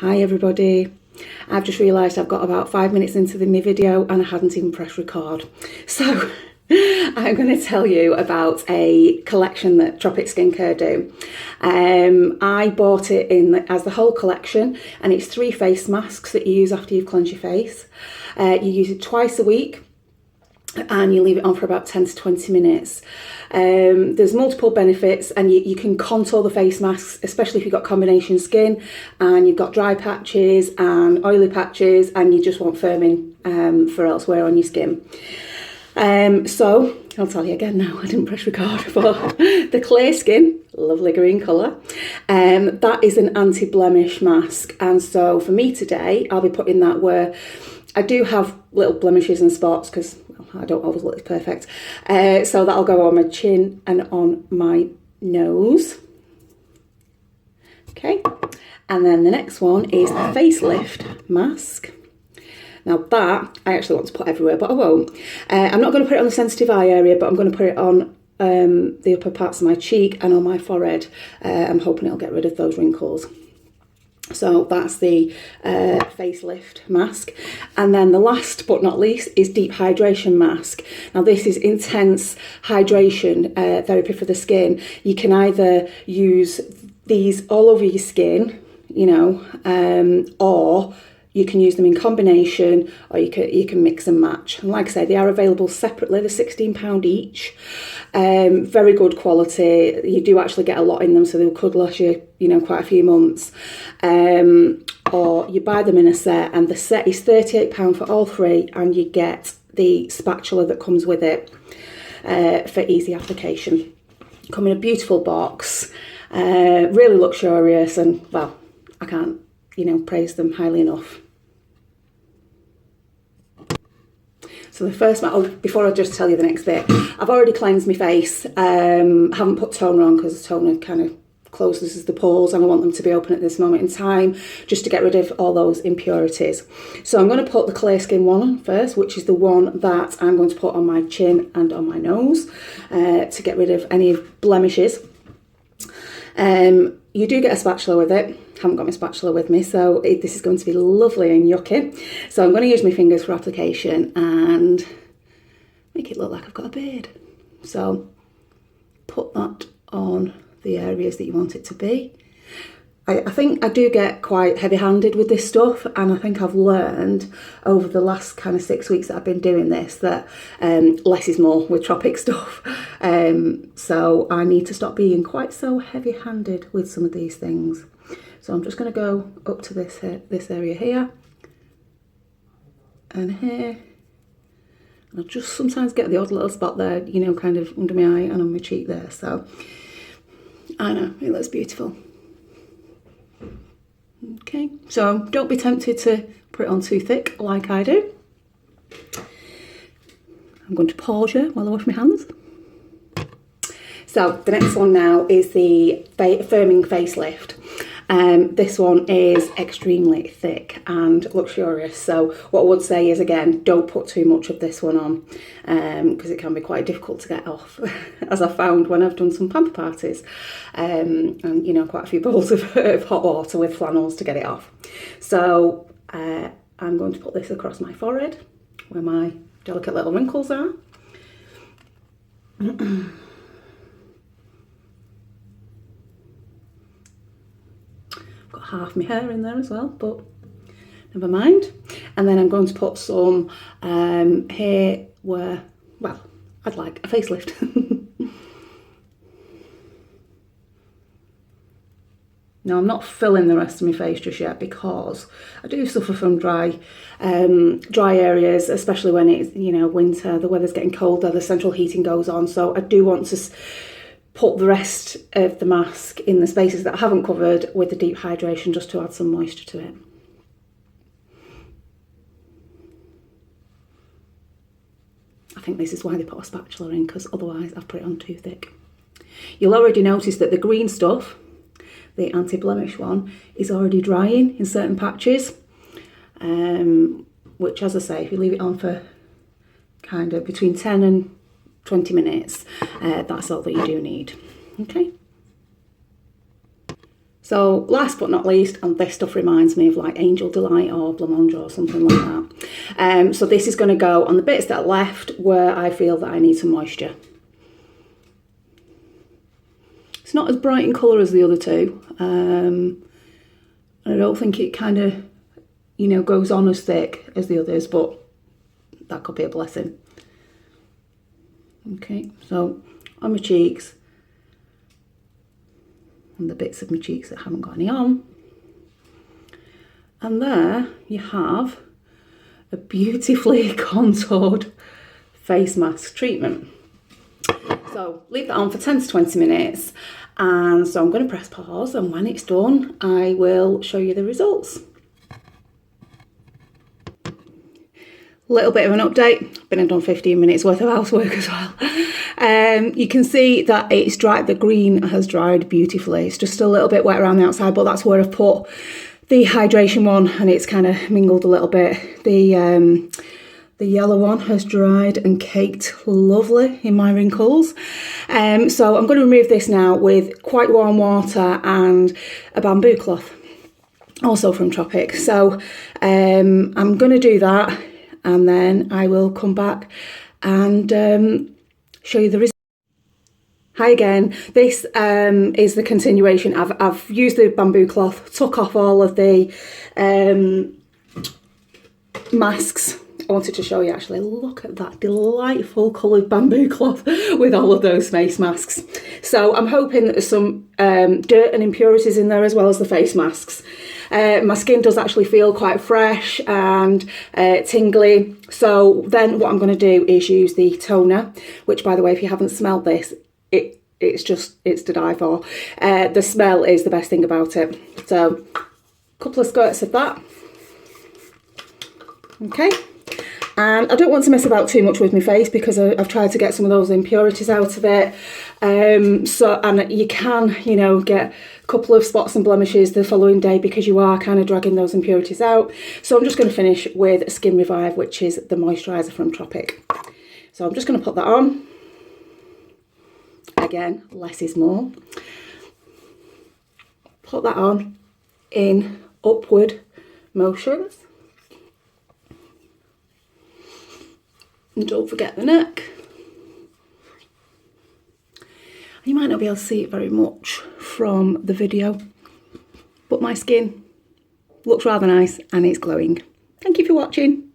Hi everybody. I've just realised I've got about 5 minutes into my video and I hadn't even pressed record. So I'm going to tell you about a collection that Tropic Skincare do. I bought it as the whole collection, and it's 3 face masks that you use after you've cleansed your face. You use it twice a week and you leave it on for about 10 to 20 minutes. There's multiple benefits, and you can contour the face masks, especially if you've got combination skin and you've got dry patches and oily patches and you just want firming for elsewhere on your skin. So I'll tell you again now, I didn't press record, for the Clear Skin, lovely green colour. That is an anti-blemish mask, and so for me today I'll be putting that where I do have little blemishes and spots, because I don't always look perfect. So that'll go on my chin and on my nose. Okay, and then the next one is a facelift mask. Now that I actually want to put everywhere, but I won't. I'm not going to put it on the sensitive eye area, but I'm going to put it on the upper parts of my cheek and on my forehead. I'm hoping it'll get rid of those wrinkles. So that's the facelift mask. And then the last but not least is deep hydration mask. Now this is intense hydration therapy for the skin. You can either use these all over your skin, you know, or you can use them in combination, or you can mix and match. And like I say, they are available separately. They're £16 each. Very good quality. You do actually get a lot in them, so they could last you, quite a few months. Or you buy them in a set, and the set is £38 for all 3, and you get the spatula that comes with it for easy application. Come in a beautiful box, really luxurious, and well, I can't, praise them highly enough. So the first, before I just tell you the next bit, I've already cleansed my face. Haven't put toner on because the toner kind of closes the pores, and I want them to be open at this moment in time, just to get rid of all those impurities. So I'm going to put the Clear Skin one on first, which is the one that I'm going to put on my chin and on my nose to get rid of any blemishes. You do get a spatula with it. Haven't got my spatula with me, so this is going to be lovely and yucky. So I'm going to use my fingers for application and make it look like I've got a beard. So put that on the areas that you want it to be. I think I do get quite heavy-handed with this stuff, and I think I've learned over the last kind of 6 weeks that I've been doing this that less is more with Tropic stuff. So I need to stop being quite so heavy-handed with some of these things. So I'm just going to go up to this area here and here. And I just sometimes get the odd little spot there, kind of under my eye and on my cheek there. So I know, it looks beautiful. Okay, so don't be tempted to put it on too thick like I do. I'm going to pause you while I wash my hands. So the next one now is the firming facelift. This one is extremely thick and luxurious. So what I would say is, again, don't put too much of this one on because it can be quite difficult to get off, as I found when I've done some pamper parties and quite a few bowls of hot water with flannels to get it off. So I'm going to put this across my forehead where my delicate little wrinkles are. Got half my hair in there as well, but never mind. And then I'm going to put some here where, well, I'd like a facelift. Now I'm not filling the rest of my face just yet because I do suffer from dry areas, especially when it's, winter, the weather's getting colder, the central heating goes on. So I do want to put the rest of the mask in the spaces that I haven't covered with the deep hydration, just to add some moisture to it. I think this is why they put a spatula in, because otherwise I've put it on too thick. You'll already notice that the green stuff, the anti-blemish one, is already drying in certain patches, which, as I say, if you leave it on for kind of between 10 and 20 minutes, that's all that you do need. Okay. So last but not least, and this stuff reminds me of like Angel Delight or Blancmange or something like that. So this is going to go on the bits that are left where I feel that I need some moisture. It's not as bright in colour as the other two. I don't think it kind of, you know, goes on as thick as the others, but that could be a blessing. Okay, so on my cheeks, and the bits of my cheeks that haven't got any on. And there you have a beautifully contoured face mask treatment. So leave that on for 10 to 20 minutes. And so I'm going to press pause, and when it's done, I will show you the results. Little bit of an update. Been and done 15 minutes worth of housework as well. You can see that it's dried, the green has dried beautifully. It's just a little bit wet around the outside, but that's where I've put the hydration one, and it's kind of mingled a little bit. The yellow one has dried and caked lovely in my wrinkles. So I'm going to remove this now with quite warm water and a bamboo cloth, also from Tropic. So I'm going to do that, and then I will come back and show you the results. Hi again. This is the continuation. I've used the bamboo cloth, took off all of the masks. I wanted to show you actually, look at that delightful coloured bamboo cloth with all of those face masks. So I'm hoping that there's some dirt and impurities in there as well as the face masks. My skin does actually feel quite fresh and tingly. So then what I'm going to do is use the toner, which by the way, if you haven't smelled this, it's to die for. The smell is the best thing about it. So a couple of squirts of that. Okay. And I don't want to mess about too much with my face because I've tried to get some of those impurities out of it. And you can, you know, get a couple of spots and blemishes the following day because you are kind of dragging those impurities out. So I'm just going to finish with Skin Revive, which is the moisturiser from Tropic. So I'm just going to put that on. Again, less is more. Put that on in upward motions. And don't forget the neck. You might not be able to see it very much from the video, but my skin looks rather nice and it's glowing. Thank you for watching.